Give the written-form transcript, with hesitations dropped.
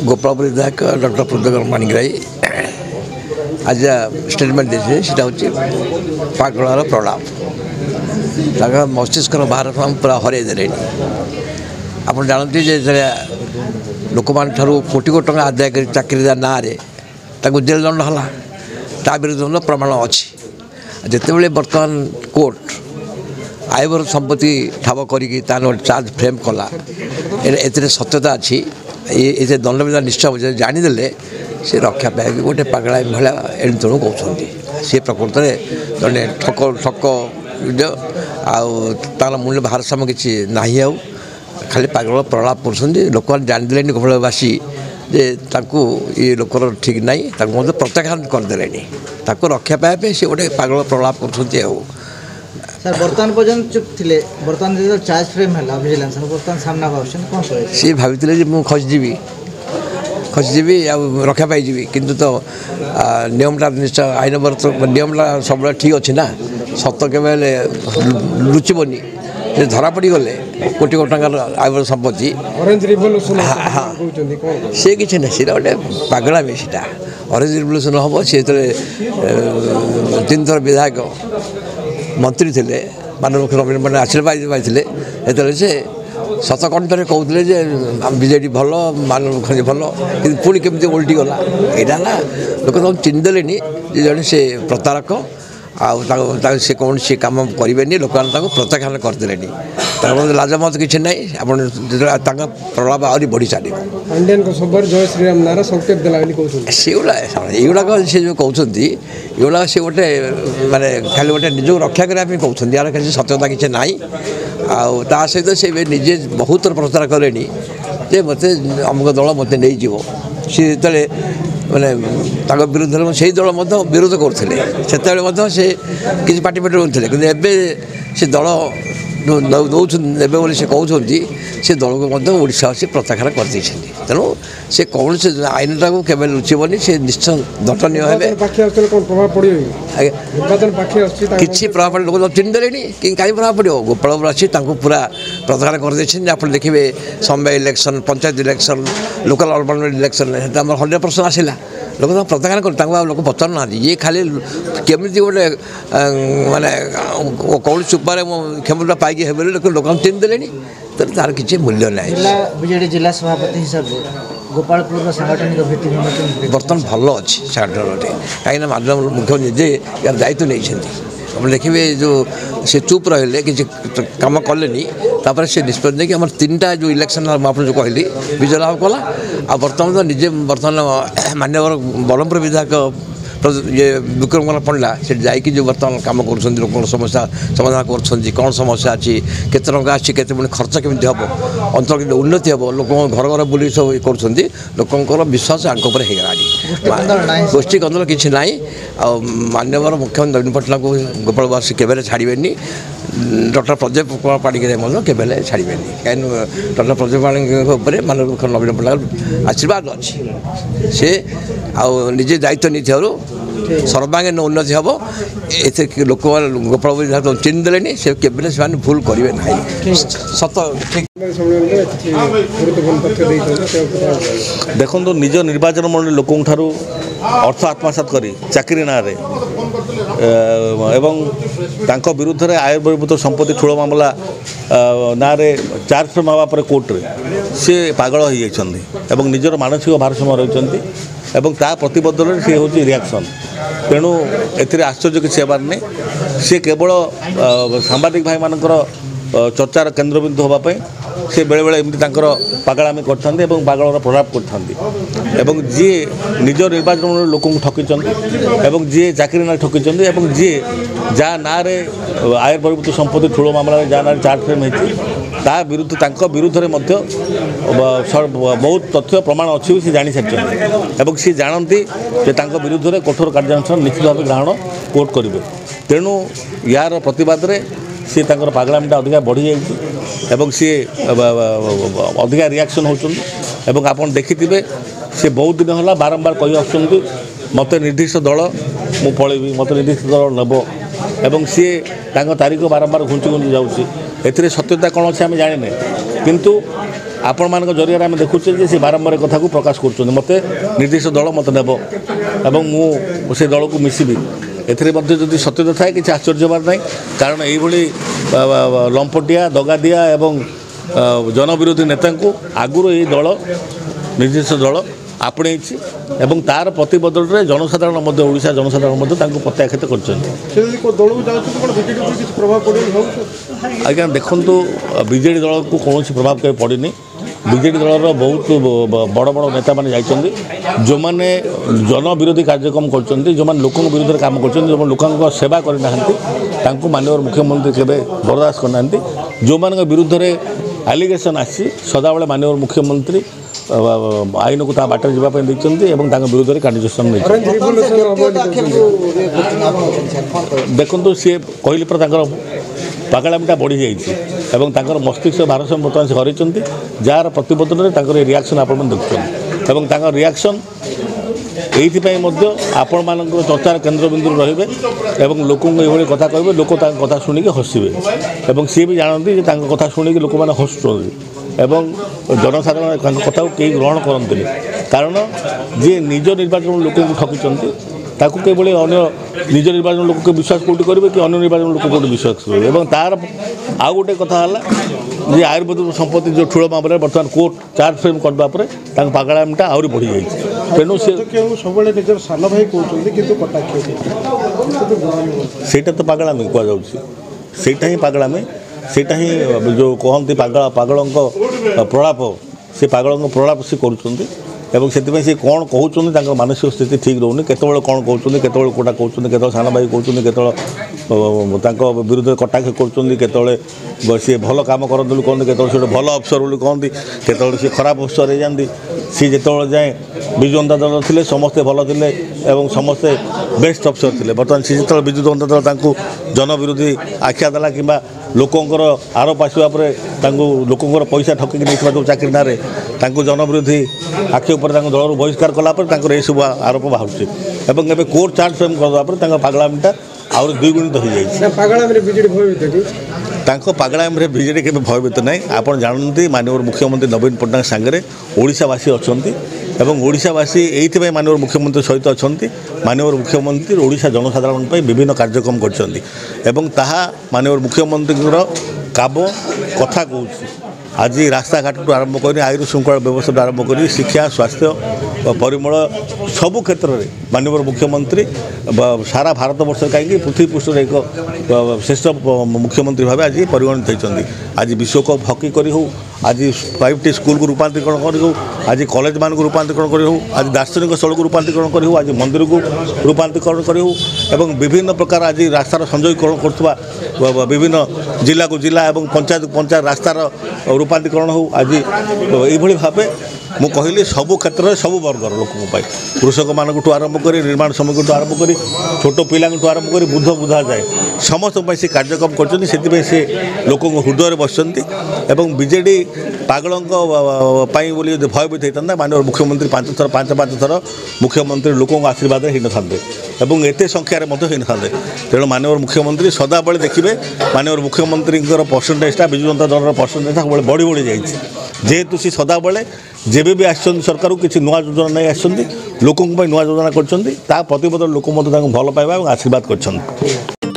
गोपालपुर विधायक डॉक्टर प्रद्योत माणिग्राही आज स्टेटमेंट देते सीटा हूँ पागलार प्रलाप मस्तिष्क बाहर पूरा हरईदे आप जानते लोक मान कोटी कोटी टका आदाय कर चाकरी ना जेल दंड है ता विरुद्ध प्रमाण अच्छी जिते बर्तमान कोर्ट आयबर संपत्ति ठाब करके चार्ज फ्रेम कला ए सत्यता अच्छी ये दंड विधा निश्चय हो जानीदे से रक्षा पाए गोटे पगला भाया एण तेणु कहते सी प्रकृत में जड़े ठक ठक तार मूल्य भारसाम्य किसी ना खाली पागल प्रलाप कर लोक जानीदे गोपालवासी जे ये लोकर ठीक ना प्रत्याख्यान करदे रक्षा पाए सी गोटे पागल प्रलाप कर सर बर्तमान पर्यटन चुप थे बर्तमान जो चार्ज फ्रेम है विजिलेंस बर्तमान सामना कौन सी भाई मुझे खसीजी आ रक्षा पाई किंतु तो नियमटा निश्चय आईन नियमटा सब ठीक अच्छे ना सत के लुचबनी धरा पड़ गले कोटी कोटी टकर आयबर संपत्ति हाँ सी किसी ना सीटा गोटे पगलामी सीटा ऑरेंज रिवोल्यूशन हम सी 3 थर विधायक मंत्री थे माननीय मुख्यमंत्री मैंने आशीर्वाद पाई से सतकंठे कहते बीजेडी भल माननीय मुख्यमंत्री भल कि पुणी केमती उल्टी गला यहाँ लोक चिन्हदेले जड़े से प्रतारक से कौन सी कम करेंगे लोक प्रत्याख्यान करदे लाजमत किसी ना आप प्रभाव आहरी बढ़ी चलो सेगुड़ाक से जो कहते ये से गोटे मानने खाली गोटे निज रक्षा करने कहते यार किसी सत्यता किसी ना आ सहित से निजे बहुत प्रचार कले मत अमुक दल मत नहीं सी मैंने विरुद्ध से दल विरोध करते से किसी पार्टी पार्टी रोते कि से दल दौन से कहते से दल को ओडिशा से प्रत्याख्यान कर तेणु से कौन से आईनटा को केवल लुचबनी से निश्चय दंडनीय किसी प्रभाव लोक चिन्हदेले कि कहीं प्रभाव पड़ो गोपालपुरवासी पूरा प्रत्याख्यान कर आप देखिए समय election panchayat election local urban election 100% आसला लोक प्रत्याख्यान कर लोक पचार ना ये खाली केमी गोटे मानने कौन सुपारे क्षमता पाई लोक चिन्हदेले तो तार किसी मूल्य ना बीजेडी जिला सभापति हिसाब से गोपालपुर सांगठनिक भित्तिभूमि बर्तमान भल अच्छी सांगठनिक कहीं माननीय मुख्यमंत्री निजे यार दायित्व नहीं आप देखिए जो से चुप रहे कि कम कले से निष्पत्ति नहीं कि आम 3टा जो इलेक्शन मुझे कहली विजय लाभ कला आ बर्तमान तो निजे बर्तमान मान्यवर ब्रह्मपुर विधायक ये विक्रम पंडा से जाकि जो बर्तमान कम कर समस्या समाधान कर कौन समस्या अच्छी केते टंका अच्छी केते खर्च केमी हम अंचल के उन्नति हम लोक घर घर बुले सब कर लोकर विश्वास आंक होगा गोष्ठी कंदल किसी ना मान्यवर मुख्यमंत्री नवीन पट्टनायक को गोपालवासी केवे छाड़े डॉक्टर प्रद्योत पाणिग्राही केवे छाड़े कहीं डॉक्टर प्रद्योत पाणिग्राही माननीय मुख्यमंत्री नवीन पट्टनायक आशीर्वाद अच्छी से निजे दायित्व नहीं सर्वांगीन उन्नति हम ए लोक गोपाल चिन्हदेले से केवल से भूल करेंगे ना सत ठीक देखो निज निर्वाचन मंडली लोक अर्थ आत्मसात कर चाकरी ना एवं तांको विरुद्ध में आय बहिर्भूत संपत्ति ठूल मामला ना चार्ज फ्रेम हवा पर कोर्ट रे सी पागल हो जाती निजर मानसिक भारसाम्य रही ता प्रतिबद्धन सी हूँ रिएक्शन तेणु ए आश्चर्य किसी हेबार नहीं सी केवल सांबादिक भाई मानकर चर्चार केन्द्रबिंदु होगापी से बेले बेले एमती पागलामी करते पागलर प्रभाव करते जी निज निर्वाचन मंडल लोक ठकी जी चाकरी ना ठकी जी जहाँ ना आय बहिर्भूत संपत्ति ठूल मामला जहाँ ना चार्ज फ्रेम होता विरुद्ध विरुद्ध में बहुत तथ्य प्रमाण अच्छी सी जानी सारी सी जानती विरुद्ध में कठोर कार्यानुष्ठान निश्चित भाव ग्रहण कोर्ट करेंगे तेणु यार प्रतिवाद सी पागलामीटा अधिका बढ़ी जाए सी अधिका रिएक्शन होती आप देखिथे सी बहुत दिन है बारंबार कही आसुँच मत निर्दिष्ट दल मु पलैबी मत निर्दिष्ट दल नेब सी तारीख बारंबार घुंची घुंची जाऊँगी ए सत्यता कौन अच्छे आम जाने किंतु आपण मान जरिए आम देखुचे जे से बारंबार कथा को प्रकाश कर मत निर्दिष्ट दल मत नेब एवं मुझे दल को मिसबी एथिरे मध्य जदि सत्यता थाए कि आश्चर्यबार ना कारण यही लंपटिया दगादिया एवं जनविरोधी नेता आगुरी यही दल निर्दिष्ट दल आपणे एवं तार प्रतिबदल में जनसाधारण ओडिशा जनसाधारण प्रत्याख्यात कर आज्ञा देखु बीजेडी दल को कौन प्रभाव कहीं पड़नी बीजेडी दलर बहुत बड़ बड़ नेता मैंने जाइए जो मैंने जन विरोधी कार्यक्रम कर जो मैंने लोक विरोध में काम कर जो लोक सेवा करना माननीय मुख्यमंत्री केवे बर्दाश्त करना जो मान विरुद्ध में आलिगेसन आसी सदाबले माननीय मुख्यमंत्री आईन को बाटर जावाई विरुद्ध में कार्यानुष्ठान देखो सी कहली पर पागलामीटा बढ़ी जाइए मस्तिष्क भारसाम्य बर्तमान से हरई जार प्रतिबदल में रिएक्शन आप देखुं रिएक्शन यही आपण मान चर्चार केन्द्रबिंदु रे लोक ये कथा कहे लोक कथा शुणिक हसवे सी भी जानती कथा शुणिक लोक मैंने हसुँच एवं जनसाधारण कथा को कई ग्रहण करते कारण जी निज निर्वाचन लोक ठकी ताकू केवल अन्य निज निर्वाचन लोक विश्वास कौटी करेंगे कि अन्य निर्वाचन लोक कौटी विश्वास करेंगे और तार आउ गोटे कथा है आयुर्वेद संपत्ति जो ठूल मामले बर्तमान कोर्ट चार्ज फ्रेम करने पागलामीटा आहरी बढ़ी जाए तेणु सान भाई कहते तो पागलामी कहटा ही पागलामी सेटा ही जो कहती पागल प्रलाप से पागल प्रलाप से करुँच से कौन कहते मानसिक स्थिति ठीक रोनी केतବେଳେ कौन कहते केतବେଳେ कोटा कहते केतବେଳେ सान भाई कहते केतବେଳେ विरुद्ध कटाक्ष कर सी भल कम करते कहते केतବେଳେ भल अफसर बोली कहती केतବେଳେ सी खराब अफसर हो जाती सी जिते जाए विजु जनता दल थे समस्ते भल थे समस्ते बेस्ट अफसर थे बर्तमान सी जो विजु जनता दल जन विरोधी आख्या देला कि लोकंर आरोप आसवा लोकंर पैसा ठकिक नहीं जो चाकरी ना जन विरोधी आखि उपर दल बहिष्कार कलापर ये सब आरोप बाहर एवं कोर्ट चार्ज फ्रेम करदेपर पागलामीटा आहुरी द्विगुणित हो जाए पागलामी बीजेडी के भयभीत ना आप जानते माननीय मुख्यमंत्री नवीन पट्टनायक सांगे ओडिशावासी अच्छा एवं ओडिशावासी यही माननीय मुख्यमंत्री सहित अच्छा माननीय मुख्यमंत्री ओडिशा जनसाधारण विभिन्न कार्यक्रम कर माननीय मुख्यमंत्री काम कथा कहूँ आज रास्ता घाट आरंभ कर आयुर श्रृंखला व्यवस्था आरंभ कर शिक्षा स्वास्थ्य परिमल सबु क्षेत्र में माननीय मुख्यमंत्री सारा भारत वर्ष कहीं पृथ्वी पृष्ठ एक श्रेष्ठ मुख्यमंत्री भाव आज परिगणित होती आज विश्वकप हॉकी करी हो आज 5टी स्कूल को रूपांतरीकरण करी आज कॉलेज मान को रूपांतरीकरण करी हो आज दार्शनिक स्थल को रूपांतरीकरण करी हो आज मंदिर को रूपांतरीकरण करी हो एवं विभिन्न प्रकार आज रास्तार संयोगीकरण कर विभिन्न जिला को जिला एवं पंचायत पंचायत रास्तार रूपांतरीकरण हो आज ये भाव मु कहली सबु क्षेत्र में सबु वर्गर लोकों कृषक मानू आरंभ कर निर्माण श्रमिक आरंभ कर छोट पिला आरंभ कर बुध बुधा जाए समस्त से कार्यक्रम कर से लोक हृदय बसते बीजेडी पागलों बोली भयभीत होता माननीय मुख्यमंत्री 5 थर मुख्यमंत्री लोकों आशीर्वाद ही न था एत संख्यार होता तेणु माननीय मुख्यमंत्री सदाबले देखिए माननीय मुख्यमंत्री परसेंटेजटा विजु जनता दल परसेंटेज सब बढ़ी बढ़ी जाए जेहेतु सी सदाबले जेबे भी आसछन सरकार को किसी नुआ योजना नहीं आसछन लोकों नुआ योजना कर प्रतिबदल लोक भल पाइबा और आशीर्वाद कर।